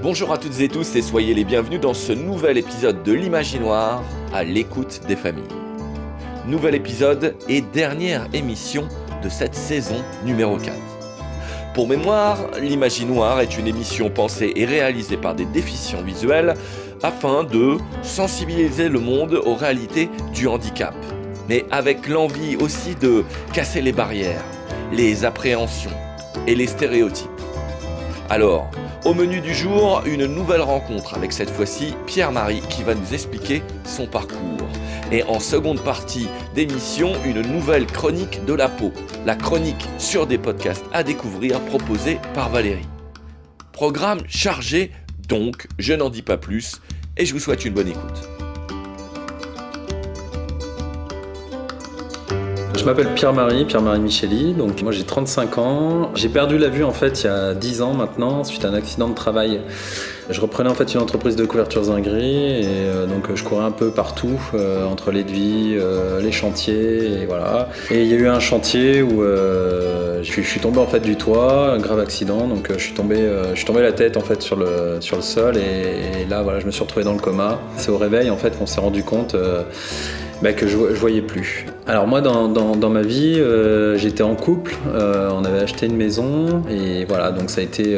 Bonjour à toutes et tous et soyez les bienvenus dans ce nouvel épisode de l'Imaginoire à l'écoute des familles. Nouvel épisode et dernière émission de cette saison numéro 4. Pour mémoire, l'Imaginoire est une émission pensée et réalisée par des déficients visuels afin de sensibiliser le monde aux réalités du handicap, mais avec l'envie aussi de casser les barrières, les appréhensions et les stéréotypes. Alors, au menu du jour, une nouvelle rencontre avec cette fois-ci Pierre-Marie qui va nous expliquer son parcours. Et en seconde partie d'émission, une nouvelle chronique de la peau, la chronique sur des podcasts à découvrir proposée par Valérie. Programme chargé, donc je n'en dis pas plus et je vous souhaite une bonne écoute. Je m'appelle Pierre-Marie Micheli, donc moi j'ai 35 ans. J'ai perdu la vue en fait il y a 10 ans maintenant suite à un accident de travail. Je reprenais en fait une entreprise de couvertures en gris et donc je courais un peu partout entre les devis, les chantiers et voilà. Et il y a eu un chantier où je suis tombé en fait du toit, un grave accident, donc je suis tombé la tête en fait sur le sol et là voilà, je me suis retrouvé dans le coma. C'est au réveil en fait qu'on s'est rendu compte que je voyais plus. Alors moi dans ma vie j'étais en couple, on avait acheté une maison et voilà, donc ça a été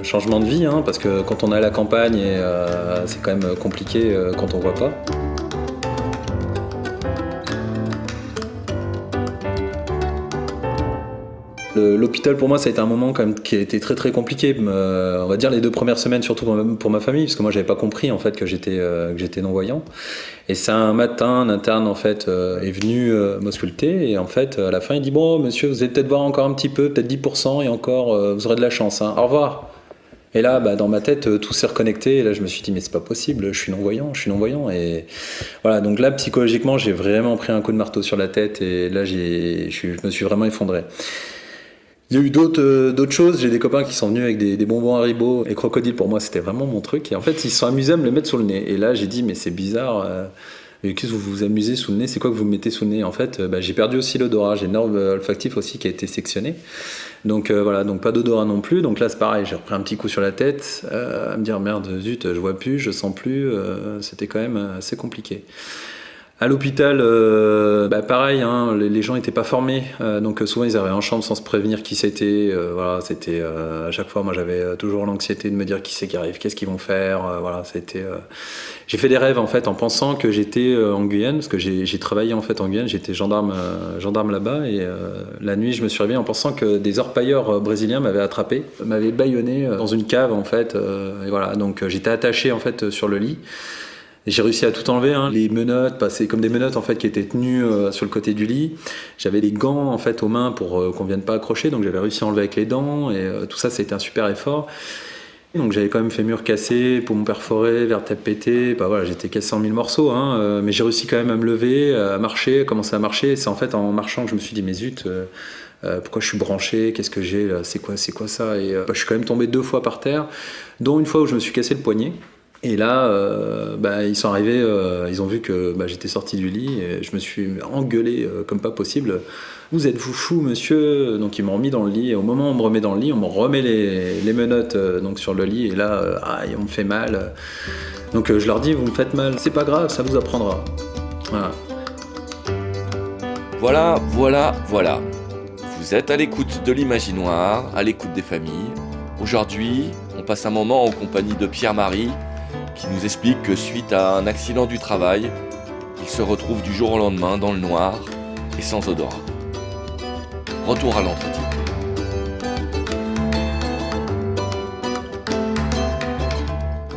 changement de vie parce que quand on est à la campagne c'est quand même compliqué quand on voit pas. L'hôpital pour moi ça a été un moment quand même qui a été très très compliqué, on va dire les 2 premières semaines surtout pour ma famille parce que moi j'avais pas compris en fait que j'étais non-voyant et c'est un matin un interne en fait est venu m'ausculter et en fait à la fin il dit bon monsieur vous allez peut-être voir encore un petit peu, peut-être 10% et encore vous aurez de la chance, au revoir. Et là, dans ma tête, tout s'est reconnecté. Et là, je me suis dit, mais c'est pas possible, je suis non-voyant. Et voilà, donc là, psychologiquement, j'ai vraiment pris un coup de marteau sur la tête. Et là, je me suis vraiment effondré. Il y a eu d'autres choses. J'ai des copains qui sont venus avec des bonbons Haribo. Et crocodile, pour moi, c'était vraiment mon truc. Et en fait, ils se sont amusés à me le mettre sous le nez. Et là, j'ai dit, mais c'est bizarre. Qu'est-ce que vous vous amusez sous le nez ? C'est quoi que vous mettez sous le nez ? En fait, j'ai perdu aussi l'odorat. J'ai le nerf olfactif aussi qui a été sectionné. Donc voilà, donc pas d'odorat non plus. Donc là, c'est pareil, j'ai repris un petit coup sur la tête, à me dire merde, zut, je vois plus, je sens plus. C'était quand même assez compliqué. À l'hôpital, pareil, les gens n'étaient pas formés, donc souvent ils arrivaient en chambre sans se prévenir qui c'était. Voilà, c'était à chaque fois, moi j'avais toujours l'anxiété de me dire qui c'est qui arrive, qu'est-ce qu'ils vont faire. Voilà, c'était. J'ai fait des rêves en fait en pensant que j'étais en Guyane, parce que j'ai travaillé en fait en Guyane, j'étais gendarme là-bas et la nuit je me suis réveillé en pensant que des orpailleurs brésiliens m'avaient attrapé, m'avaient bâillonné dans une cave en fait. Et voilà, donc j'étais attaché en fait sur le lit. Et j'ai réussi à tout enlever, les menottes, c'est comme des menottes en fait qui étaient tenues sur le côté du lit. J'avais des gants en fait aux mains pour qu'on vienne pas accrocher, donc j'avais réussi à enlever avec les dents et tout ça, c'était un super effort. Donc j'avais quand même fait mur cassé, poumon perforé, vertèbre pété, voilà, j'étais cassé en 1000 morceaux, mais j'ai réussi quand même à me lever, à marcher, à commencer à marcher. Et c'est en fait en marchant que je me suis dit mais zut, pourquoi je suis branché, qu'est-ce que j'ai là, c'est quoi ça. Et je suis quand même tombé 2 fois par terre, dont une fois où je me suis cassé le poignet. Et là, ils sont arrivés, ils ont vu que j'étais sorti du lit et je me suis engueulé comme pas possible. Vous êtes fou, monsieur. Donc ils m'ont remis dans le lit et au moment où on me remet dans le lit, on me remet les menottes donc sur le lit et là, on me fait mal. Donc je leur dis, vous me faites mal, c'est pas grave, ça vous apprendra. Voilà. Vous êtes à l'écoute de l'Imaginoire, à l'écoute des familles. Aujourd'hui, on passe un moment en compagnie de Pierre-Marie, qui nous explique que suite à un accident du travail, il se retrouve du jour au lendemain dans le noir et sans odorat. Retour à l'entretien.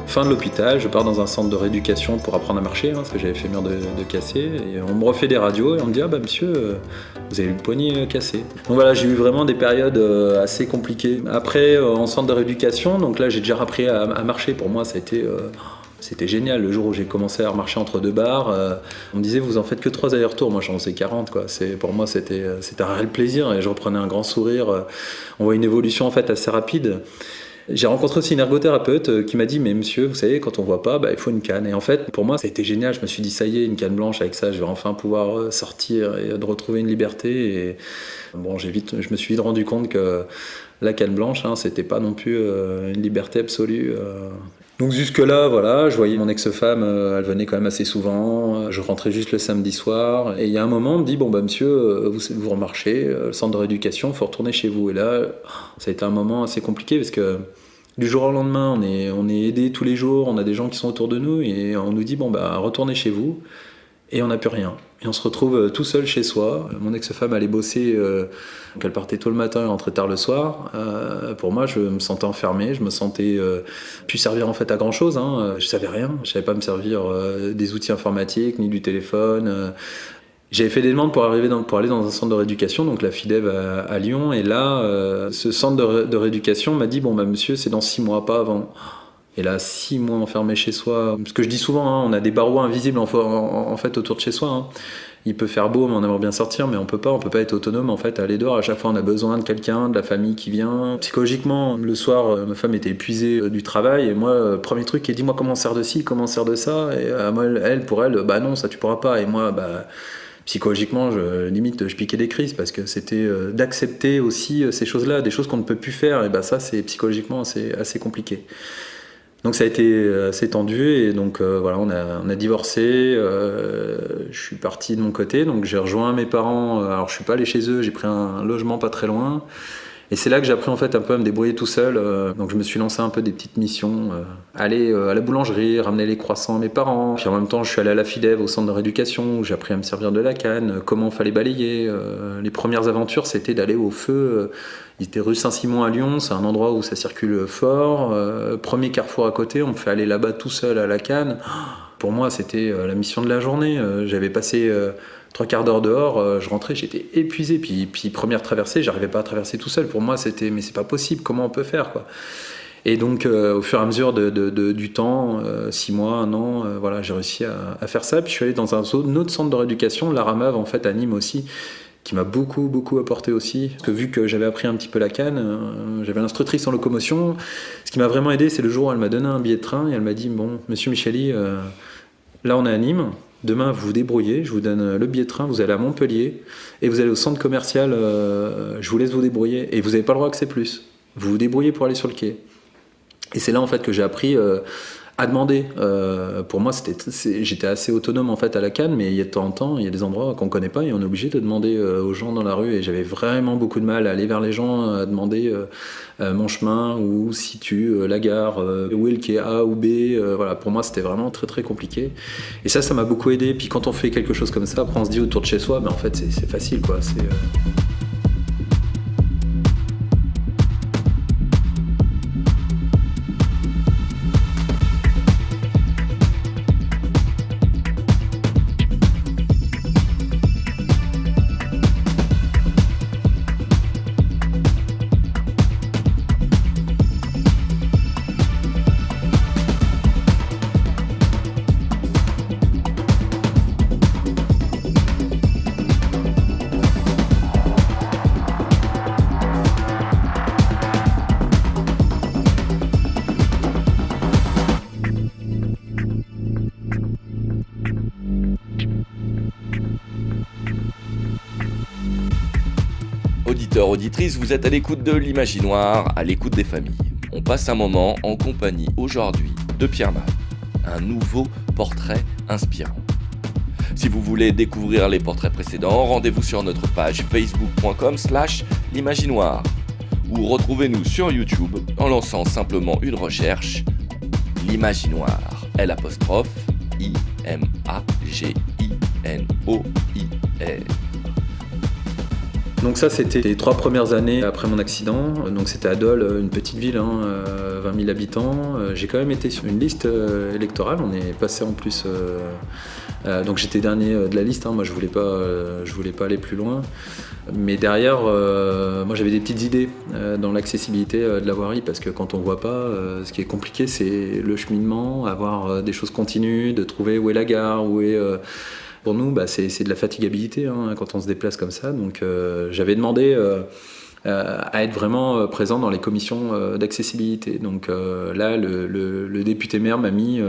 Fin de l'hôpital, je pars dans un centre de rééducation pour apprendre à marcher, parce que j'avais fait mur de cassé, et on me refait des radios et on me dit monsieur, vous avez le poignet cassé. Donc voilà, j'ai eu vraiment des périodes assez compliquées. Après, en centre de rééducation, donc là j'ai déjà appris à marcher. Pour moi, ça a été c'était génial. Le jour où j'ai commencé à marcher entre 2 bars, on me disait vous en faites que 3 allers-retours, moi j'en faisais 40 quoi. Pour moi c'était un réel plaisir et je reprenais un grand sourire. On voit une évolution en fait assez rapide. J'ai rencontré aussi une ergothérapeute qui m'a dit mais monsieur, vous savez, quand on voit pas, il faut une canne. Et en fait, pour moi, ça a été génial. Je me suis dit ça y est, une canne blanche, avec ça, je vais enfin pouvoir sortir et de retrouver une liberté. Et Bon, je me suis vite rendu compte que la canne blanche, c'était pas non plus une liberté absolue. Donc jusque-là, voilà, je voyais mon ex-femme, elle venait quand même assez souvent. Je rentrais juste le samedi soir. Et il y a un moment, on me dit, bon, monsieur, vous remarchez, le centre de rééducation, il faut retourner chez vous. Et là, ça a été un moment assez compliqué parce que du jour au lendemain, on est aidés tous les jours, on a des gens qui sont autour de nous et on nous dit, bon, retournez chez vous. Et on n'a plus rien. Et on se retrouve tout seul chez soi. Mon ex-femme allait bosser, donc elle partait tôt le matin et rentrait tard le soir. Pour moi, je me sentais enfermé, je me sentais plus servir en fait à grand chose. Je savais rien, je savais pas me servir des outils informatiques ni du téléphone. J'avais fait des demandes pour aller dans un centre de rééducation, donc la FIDEV à Lyon. Et là, ce centre de rééducation m'a dit, monsieur, c'est dans 6 mois, pas avant. Et là, 6 mois enfermé chez soi. Ce que je dis souvent, on a des barreaux invisibles en fait autour de chez soi. Il peut faire beau, mais on aimerait bien sortir, mais on peut pas être autonome en fait, aller dehors. À chaque fois, on a besoin de quelqu'un, de la famille qui vient. Psychologiquement, le soir, ma femme était épuisée du travail, et moi, premier truc, elle dit, moi, comment on sert de ci, comment on sert de ça. Et moi, pour elle, non, ça tu pourras pas. Et moi, psychologiquement, je piquais des crises parce que c'était d'accepter aussi ces choses-là, des choses qu'on ne peut plus faire. Et ça, c'est psychologiquement assez compliqué. Donc ça a été assez tendu et donc voilà, on a divorcé. Je suis parti de mon côté, donc j'ai rejoint mes parents. Alors je suis pas allé chez eux, j'ai pris un logement pas très loin. Et c'est là que j'ai appris en fait un peu à me débrouiller tout seul. Donc je me suis lancé un peu des petites missions, aller à la boulangerie, ramener les croissants à mes parents. Puis en même temps, je suis allé à la FIDEV, au centre de rééducation, où j'ai appris à me servir de la canne, comment fallait balayer. Les premières aventures, c'était d'aller au feu. Il était rue Saint-Simon à Lyon, c'est un endroit où ça circule fort. Premier carrefour à côté, on me fait aller là-bas tout seul à la canne. Pour moi, c'était la mission de la journée. J'avais passé 3 quarts d'heure dehors, je rentrais, j'étais épuisé. Puis première traversée, j'arrivais pas à traverser tout seul. Pour moi, c'était mais c'est pas possible, comment on peut faire quoi. Et donc, au fur et à mesure du temps, 6 mois, 1 an, voilà, j'ai réussi à faire ça. Puis je suis allé dans un autre centre de rééducation, l'Aramave, en fait, à Nîmes aussi, qui m'a beaucoup apporté aussi. Parce que vu que j'avais appris un petit peu la canne, j'avais l'instructrice en locomotion. Ce qui m'a vraiment aidé, c'est le jour où elle m'a donné un billet de train et elle m'a dit, bon, monsieur Micheli, là on est à Nîmes, demain vous vous débrouillez, je vous donne le billet de train, vous allez à Montpellier et vous allez au centre commercial, je vous laisse vous débrouiller et vous n'avez pas le droit que c'est plus. Vous vous débrouillez pour aller sur le quai. Et c'est là en fait que j'ai appris à demander. Pour moi, j'étais assez autonome en fait à la canne, mais il y a de temps en temps, il y a des endroits qu'on connaît pas et on est obligé de demander aux gens dans la rue. Et j'avais vraiment beaucoup de mal à aller vers les gens, à demander mon chemin, où se situe la gare, où est le quai A ou B. Voilà, pour moi, c'était vraiment très compliqué. Et ça m'a beaucoup aidé. Puis quand on fait quelque chose comme ça, après on se dit autour de chez soi, en fait, c'est facile, quoi. Auditeurs, auditrices, vous êtes à l'écoute de l'Imaginoire, à l'écoute des familles. On passe un moment en compagnie aujourd'hui de Pierre Mal, un nouveau portrait inspirant. Si vous voulez découvrir les portraits précédents, rendez-vous sur notre page facebook.com/l'Imaginoire ou retrouvez-nous sur YouTube en lançant simplement une recherche l'Imaginoire, L'Imaginoir. Donc ça, c'était les 3 premières années après mon accident. Donc c'était à Dole, une petite ville, 20 000 habitants. J'ai quand même été sur une liste électorale. On est passé en plus. Donc j'étais dernier de la liste. Moi, je voulais pas aller plus loin. Mais derrière, moi, j'avais des petites idées dans l'accessibilité de la voirie, parce que quand on voit pas, ce qui est compliqué, c'est le cheminement, avoir des choses continues, de trouver où est la gare, où est Pour nous, c'est de la fatigabilité quand on se déplace comme ça. Donc j'avais demandé à être vraiment présent dans les commissions d'accessibilité. Donc là, le député maire m'a mis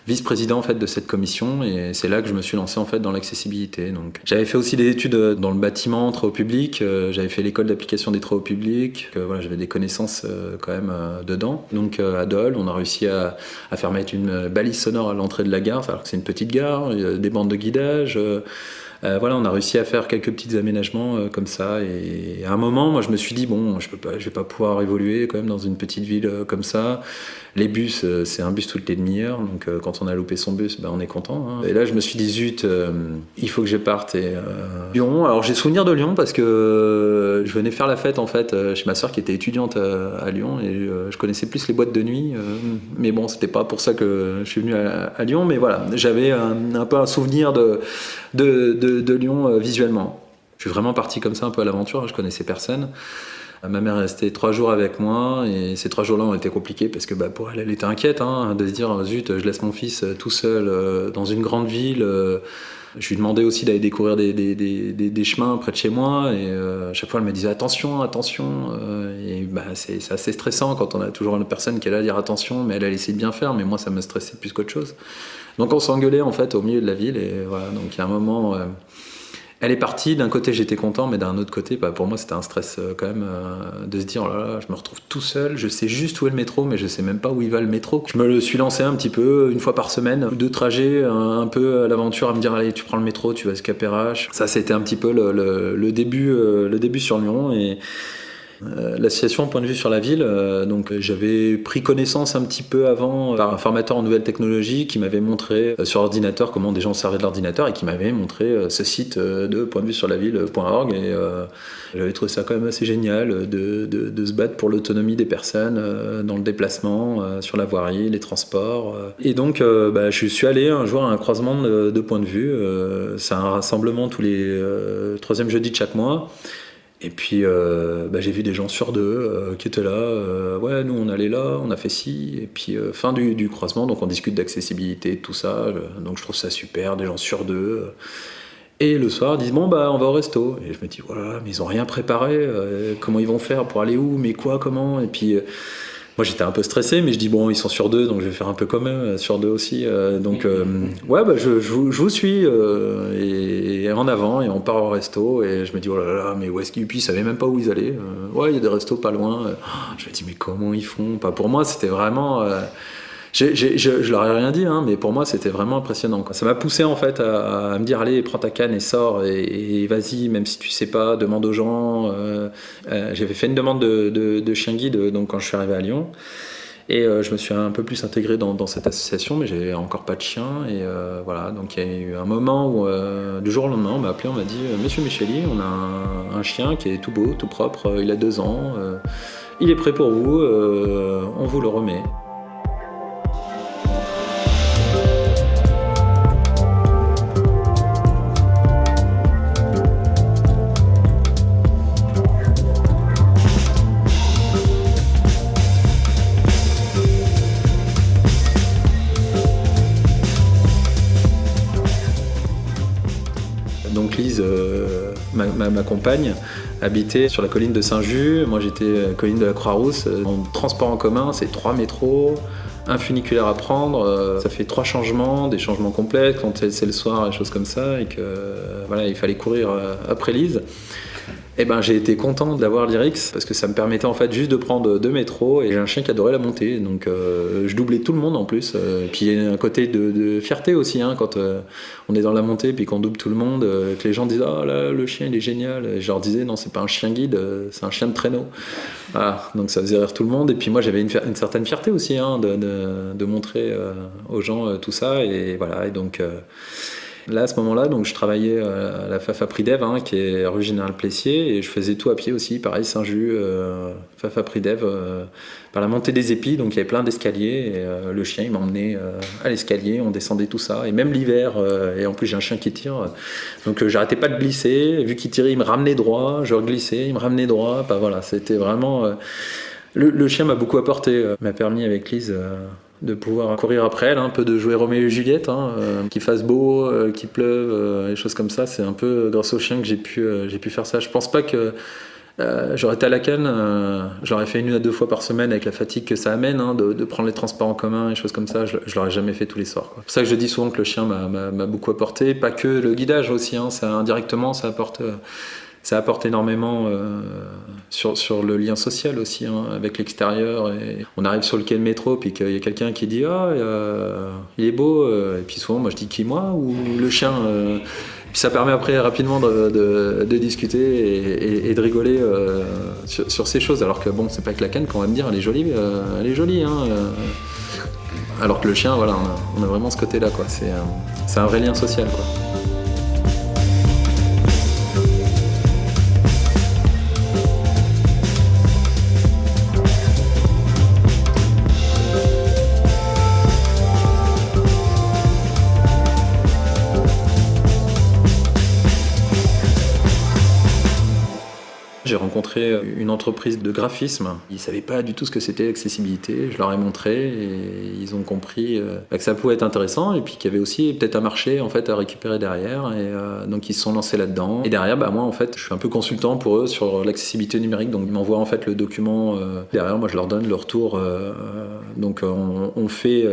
vice-président en fait de cette commission, et c'est là que je me suis lancé en fait dans l'accessibilité. Donc j'avais fait aussi des études dans le bâtiment, travaux publics, j'avais fait l'école d'application des travaux publics, voilà, j'avais des connaissances quand même dedans. Donc à Dole, on a réussi à faire mettre une balise sonore à l'entrée de la gare, alors que c'est une petite gare, des bandes de guidage. Voilà, on a réussi à faire quelques petits aménagements comme ça, et à un moment, moi je me suis dit bon, je vais pas pouvoir évoluer quand même dans une petite ville comme ça. Les bus, c'est un bus toutes les demi-heures, donc quand on a loupé son bus, on est content. Hein. Et là, je me suis dit zut, il faut que je parte. Et Lyon. Alors j'ai souvenir de Lyon parce que je venais faire la fête en fait chez ma soeur qui était étudiante à Lyon, et je connaissais plus les boîtes de nuit. Mais bon, c'était pas pour ça que je suis venu à Lyon, mais voilà, j'avais un peu un souvenir de Lyon visuellement. Je suis vraiment parti comme ça un peu à l'aventure, je connaissais personne. Ma mère est restée 3 jours avec moi, et ces 3 jours-là ont été compliqués parce que pour elle était inquiète de se dire zut, je laisse mon fils tout seul dans une grande ville. Je lui demandais aussi d'aller découvrir des chemins près de chez moi, et à chaque fois elle me disait attention. Et c'est assez stressant quand on a toujours une personne qui est là à dire attention, mais elle a essayé de bien faire, mais moi ça me stressait plus qu'autre chose. Donc on s'engueulait en fait au milieu de la ville, et voilà, donc il y a un moment... Elle est partie, d'un côté j'étais content, mais d'un autre côté, pour moi c'était un stress quand même de se dire oh là là, je me retrouve tout seul, je sais juste où est le métro, mais je sais même pas où il va le métro. Je me le suis lancé un petit peu, une fois par semaine, 2 trajets, un peu à l'aventure, à me dire allez, tu prends le métro, tu vas à Cap-Perrache. Ça c'était un petit peu le début sur Lyon, et l'association Point de vue sur la ville, donc j'avais pris connaissance un petit peu avant par un formateur en nouvelles technologies qui m'avait montré sur ordinateur comment des gens servaient de l'ordinateur, et qui m'avait montré ce site de pointdevuesurlaville.org, et j'avais trouvé ça quand même assez génial de se battre pour l'autonomie des personnes dans le déplacement, sur la voirie, les transports. Et donc je suis allé un jour à un croisement de Point de vue, c'est un rassemblement tous les 3e jeudi de chaque mois. Et puis j'ai vu des gens sur 2 qui étaient là, ouais nous on allait là, on a fait ci, et puis fin du croisement, donc on discute d'accessibilité, tout ça, donc je trouve ça super, des gens sur 2. Et le soir ils disent bon on va au resto, et je me dis voilà, mais ils ont rien préparé, comment ils vont faire pour aller où, mais quoi, comment, et puis moi j'étais un peu stressé, mais je dis bon ils sont sur 2, donc je vais faire un peu comme eux, sur 2 aussi, je vous suis, et en avant, et on part au resto, et je me dis oh là là, mais où est-ce qu'ils, puis ils savaient même pas où ils allaient, ouais il y a des restos pas loin, je me dis mais comment ils font, pour moi c'était vraiment je leur ai rien dit, mais pour moi c'était vraiment impressionnant, quoi. Ça m'a poussé en fait à me dire allez, prends ta canne et sors, et vas-y, même si tu sais pas, demande aux gens. J'avais fait une demande de chien guide donc quand je suis arrivé à Lyon, et je me suis un peu plus intégré dans cette association, mais j'avais encore pas de chien, et voilà, donc il y a eu un moment où du jour au lendemain on m'a appelé, on m'a dit monsieur Micheli, on a un chien qui est tout beau, tout propre, il a 2 ans, il est prêt pour vous, on vous le remet. Donc Lise, ma compagne, habitait sur la colline de Saint-Just, moi j'étais colline de la Croix-Rousse. En transport en commun, c'est 3 métros, un funiculaire à prendre, ça fait 3 changements, des changements complets quand c'est le soir, des choses comme ça, et que voilà, il fallait courir après Lise. Et j'ai été content d'avoir l'Irix parce que ça me permettait en fait juste de prendre 2 métros, et j'ai un chien qui adorait la montée, donc je doublais tout le monde en plus. Puis il y a un côté de fierté aussi quand on est dans la montée puis qu'on double tout le monde, que les gens disent ah là le chien il est génial, et je leur disais non, c'est pas un chien guide, c'est un chien de traîneau. Voilà, donc ça faisait rire tout le monde, et puis moi j'avais une certaine fierté aussi de montrer aux gens tout ça, et voilà, et donc là, à ce moment-là, donc, je travaillais à la Fafa Pridev, qui est rue Général Plessier, et je faisais tout à pied aussi, pareil, Saint-Just, Fafa Pridev, par la montée des épis, donc il y avait plein d'escaliers, et le chien, il m'emmenait à l'escalier, on descendait tout ça, et même l'hiver, et en plus j'ai un chien qui tire, donc j'arrêtais pas de glisser, vu qu'il tirait, il me ramenait droit, je reglissais, il me ramenait droit, voilà, c'était vraiment... Le chien m'a beaucoup apporté, m'a permis avec Lise... de pouvoir courir après elle, un peu de jouer Roméo et Juliette, qu'il fasse beau, qu'il pleuve, des choses comme ça. C'est un peu grâce au chien que j'ai pu faire ça. Je pense pas que J'aurais été à la canne, j'aurais fait 1 à 2 fois par semaine avec la fatigue que ça amène, de prendre les transports en commun et choses comme ça. Je l'aurais jamais fait tous les soirs, quoi. C'est pour ça que je dis souvent que le chien m'a beaucoup apporté, pas que le guidage aussi, ça, indirectement ça apporte énormément sur le lien social aussi, avec l'extérieur. Et on arrive sur le quai de métro, puis qu'il y a quelqu'un qui dit il est beau, et puis souvent moi je dis qui, moi ou le chien. Puis ça permet après rapidement de discuter et de rigoler sur ces choses. Alors que bon, c'est pas que la canne qu'on va me dire elle est jolie, alors que le chien, voilà, on a vraiment ce côté-là, quoi. C'est un vrai lien social, quoi. J'ai rencontré une entreprise de graphisme. Ils ne savaient pas du tout ce que c'était l'accessibilité. Je leur ai montré et ils ont compris que ça pouvait être intéressant et puis qu'il y avait aussi peut-être un marché en fait à récupérer derrière. Et donc ils se sont lancés là-dedans. Et derrière, moi en fait, je suis un peu consultant pour eux sur l'accessibilité numérique. Donc ils m'envoient en fait le document. Derrière, moi je leur donne le retour. Donc on fait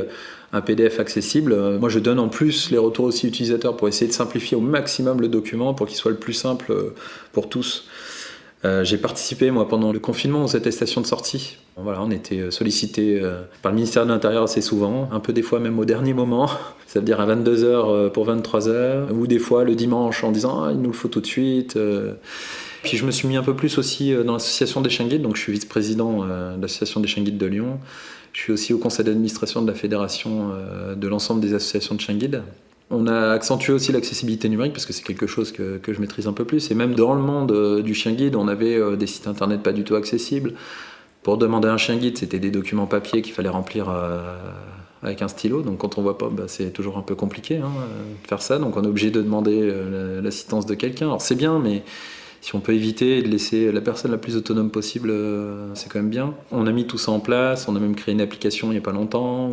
un PDF accessible. Moi, je donne en plus les retours aussi utilisateurs pour essayer de simplifier au maximum le document pour qu'il soit le plus simple pour tous. J'ai participé, moi, pendant le confinement aux attestations de sortie. Voilà, on était sollicité par le ministère de l'Intérieur assez souvent, un peu des fois même au dernier moment, c'est-à-dire à 22h pour 23h, ou des fois le dimanche en disant il nous le faut tout de suite. Puis je me suis mis un peu plus aussi dans l'association des chiens guides, donc je suis vice-président de l'association des chiens guides de Lyon. Je suis aussi au conseil d'administration de la fédération de l'ensemble des associations de chiens guides. On a accentué aussi l'accessibilité numérique parce que c'est quelque chose que je maîtrise un peu plus. Et même dans le monde du chien guide, on avait des sites internet pas du tout accessibles. Pour demander un chien guide, c'était des documents papier qu'il fallait remplir avec un stylo. Donc quand on voit pas, c'est toujours un peu compliqué de faire ça. Donc on est obligé de demander l'assistance de quelqu'un. Alors c'est bien, mais si on peut éviter de laisser la personne la plus autonome possible, c'est quand même bien. On a mis tout ça en place, on a même créé une application il n'y a pas longtemps.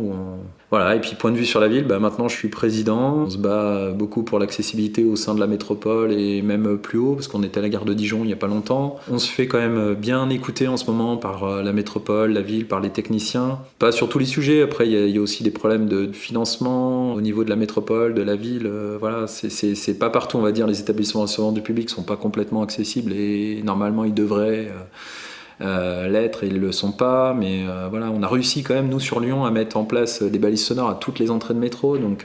Voilà, et puis point de vue sur la ville, maintenant je suis président. On se bat beaucoup pour l'accessibilité au sein de la métropole et même plus haut, parce qu'on était à la gare de Dijon il n'y a pas longtemps. On se fait quand même bien écouter en ce moment par la métropole, la ville, par les techniciens. Pas sur tous les sujets, après il y a aussi des problèmes de financement au niveau de la métropole, de la ville. Voilà, c'est pas partout, on va dire, les établissements recevant du public sont pas complètement accessibles et normalement ils devraient l'être et ils le sont pas, mais voilà, on a réussi quand même nous sur Lyon à mettre en place des balises sonores à toutes les entrées de métro. Donc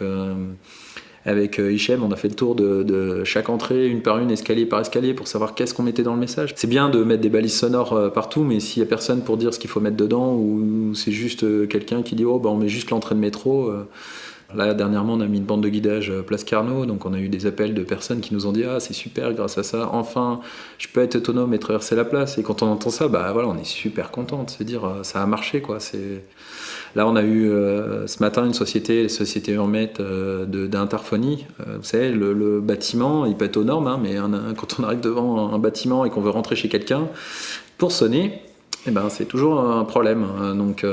avec Hichem, on a fait le tour de chaque entrée, une par une, escalier par escalier, pour savoir qu'est-ce qu'on mettait dans le message. C'est bien de mettre des balises sonores partout, mais s'il y a personne pour dire ce qu'il faut mettre dedans, ou c'est juste quelqu'un qui dit on met juste l'entrée de métro. Là, dernièrement, on a mis une bande de guidage Place Carnot, donc on a eu des appels de personnes qui nous ont dit « Ah, c'est super, grâce à ça, enfin, je peux être autonome et traverser la place. » Et quand on entend ça, voilà, on est super content de se dire « Ça a marché, quoi. » Là, on a eu ce matin une société, la société Urmet d'interphonie. Vous savez, le bâtiment, il peut être aux normes, mais quand on arrive devant un bâtiment et qu'on veut rentrer chez quelqu'un, pour sonner, c'est toujours un problème. Donc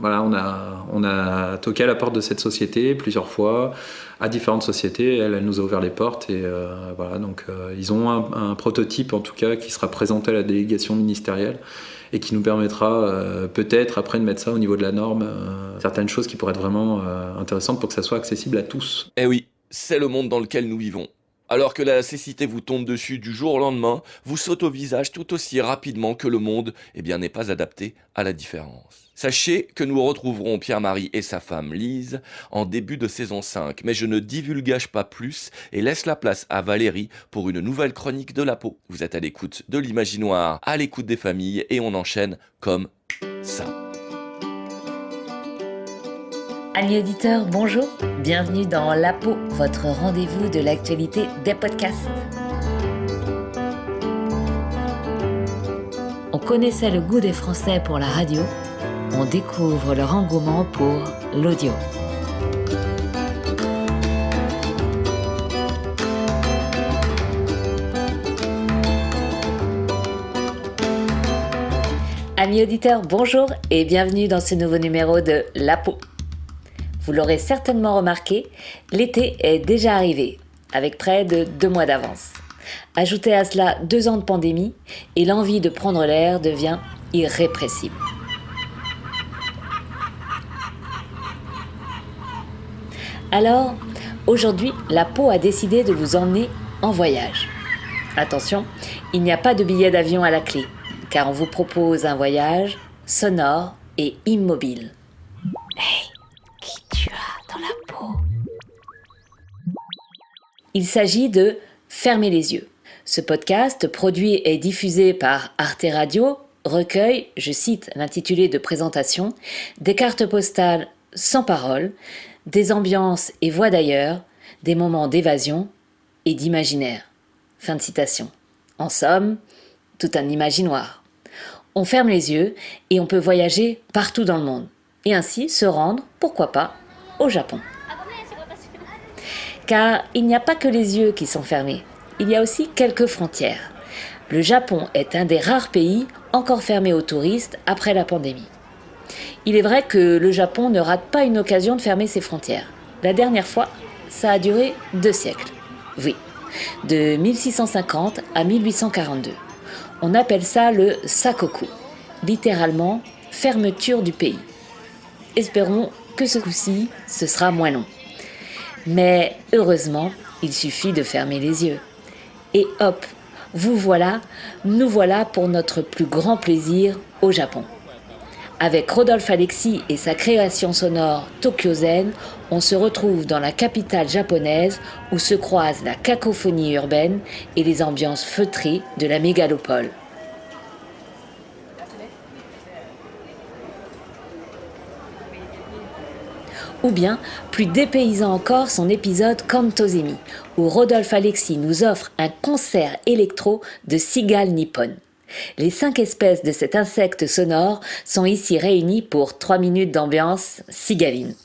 voilà, on a toqué à la porte de cette société plusieurs fois, à différentes sociétés. Elle nous a ouvert les portes et voilà. Donc ils ont un prototype en tout cas qui sera présenté à la délégation ministérielle et qui nous permettra peut-être après de mettre ça au niveau de la norme, certaines choses qui pourraient être vraiment intéressantes pour que ça soit accessible à tous. Eh oui, c'est le monde dans lequel nous vivons. Alors que la cécité vous tombe dessus du jour au lendemain, vous saute au visage tout aussi rapidement que le monde n'est pas adapté à la différence. Sachez que nous retrouverons Pierre-Marie et sa femme Lise en début de saison 5, mais je ne divulgage pas plus et laisse la place à Valérie pour une nouvelle chronique de la peau. Vous êtes à l'écoute de l'Imaginoire, à l'écoute des familles et on enchaîne comme ça. Amis auditeurs, bonjour, bienvenue dans La Peau, votre rendez-vous de l'actualité des podcasts. On connaissait le goût des Français pour la radio, on découvre leur engouement pour l'audio. Amis auditeurs, bonjour et bienvenue dans ce nouveau numéro de La Peau. Vous l'aurez certainement remarqué, l'été est déjà arrivé, avec près de 2 mois d'avance. Ajoutez à cela 2 ans de pandémie et l'envie de prendre l'air devient irrépressible. Alors, aujourd'hui, la Pau a décidé de vous emmener en voyage. Attention, il n'y a pas de billet d'avion à la clé, car on vous propose un voyage sonore et immobile. Hey, qui tu as dans la peau ? Il s'agit de Fermez les yeux. Ce podcast, produit et diffusé par Arte Radio, recueille, je cite l'intitulé de présentation, des cartes postales sans parole, des ambiances et voix d'ailleurs, des moments d'évasion et d'imaginaire. Fin de citation. En somme, tout un imaginoire. On ferme les yeux et on peut voyager partout dans le monde. Et ainsi se rendre, pourquoi pas, au Japon. Car il n'y a pas que les yeux qui sont fermés. Il y a aussi quelques frontières. Le Japon est un des rares pays encore fermés aux touristes après la pandémie. Il est vrai que le Japon ne rate pas une occasion de fermer ses frontières. La dernière fois, ça a duré 2 siècles. Oui, de 1650 à 1842. On appelle ça le Sakoku, littéralement fermeture du pays. Espérons que ce coup-ci, ce sera moins long. Mais heureusement, il suffit de fermer les yeux. Et hop, vous voilà, nous voilà pour notre plus grand plaisir au Japon. Avec Rodolphe Alexis et sa création sonore Tokyo Zen, on se retrouve dans la capitale japonaise où se croisent la cacophonie urbaine et les ambiances feutrées de la mégalopole. Ou bien, plus dépaysant encore, son épisode Kantozemi, où Rodolphe Alexis nous offre un concert électro de cigales nippones. Les 5 espèces de cet insecte sonore sont ici réunies pour 3 minutes d'ambiance cigaline.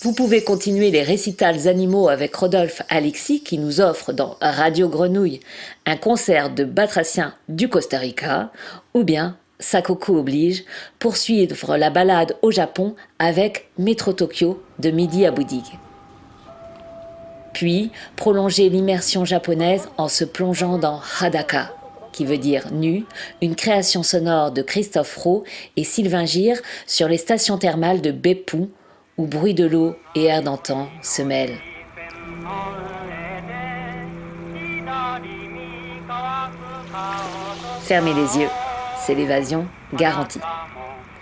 Vous pouvez continuer les récitals animaux avec Rodolphe Alexis qui nous offre dans Radio Grenouille un concert de batraciens du Costa Rica, ou bien, Sakoku oblige, poursuivre la balade au Japon avec Métro Tokyo de midi à Boudig. Puis, prolonger l'immersion japonaise en se plongeant dans Hadaka, qui veut dire nu, une création sonore de Christophe Roux et Sylvain Gire sur les stations thermales de Beppu, où bruit de l'eau et air d'antan se mêlent. Fermez les yeux, c'est l'évasion garantie.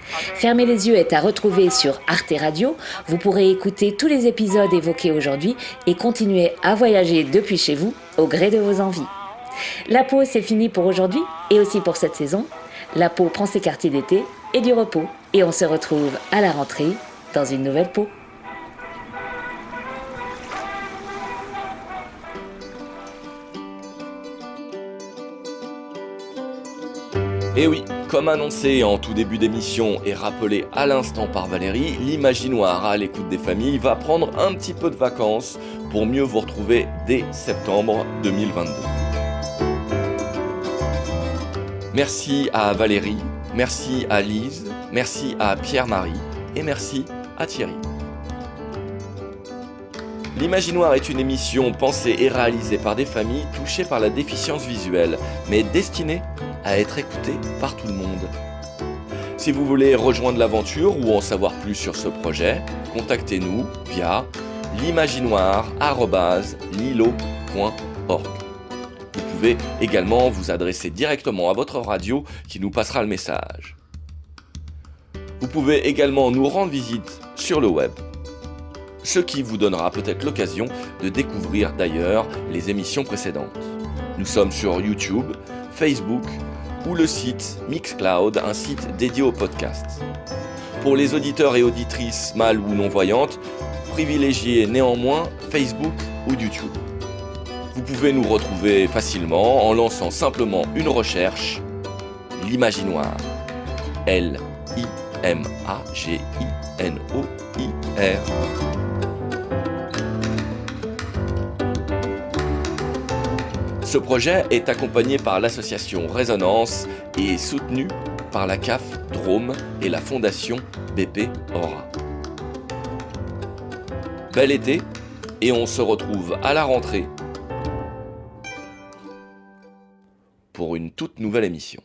Fermez les yeux est à retrouver sur Arte Radio. Vous pourrez écouter tous les épisodes évoqués aujourd'hui et continuer à voyager depuis chez vous au gré de vos envies. La Pau, c'est fini pour aujourd'hui et aussi pour cette saison. La Pau prend ses quartiers d'été et du repos. Et on se retrouve à la rentrée dans une nouvelle Pau. Et oui, comme annoncé en tout début d'émission et rappelé à l'instant par Valérie, l'Imaginoire à l'écoute des familles va prendre un petit peu de vacances pour mieux vous retrouver dès septembre 2022. Merci à Valérie, merci à Lise, merci à Pierre-Marie et merci à Thierry. L'Imaginoire est une émission pensée et réalisée par des familles touchées par la déficience visuelle, mais destinée à être écoutée par tout le monde. Si vous voulez rejoindre l'aventure ou en savoir plus sur ce projet, contactez-nous via l'imaginoire@lilo.org. Vous pouvez également vous adresser directement à votre radio qui nous passera le message. Vous pouvez également nous rendre visite sur le web, ce qui vous donnera peut-être l'occasion de découvrir d'ailleurs les émissions précédentes. Nous sommes sur YouTube, Facebook ou le site Mixcloud, un site dédié au podcast. Pour les auditeurs et auditrices mâles ou non-voyantes, privilégiez néanmoins Facebook ou YouTube. Vous pouvez nous retrouver facilement en lançant simplement une recherche, l'Imaginoire. L-I-M-A-G-I-N-O-I-R. Ce projet est accompagné par l'association Résonance et soutenu par la CAF Drôme et la fondation BP Aura. Bel été, et on se retrouve à la rentrée pour une toute nouvelle émission.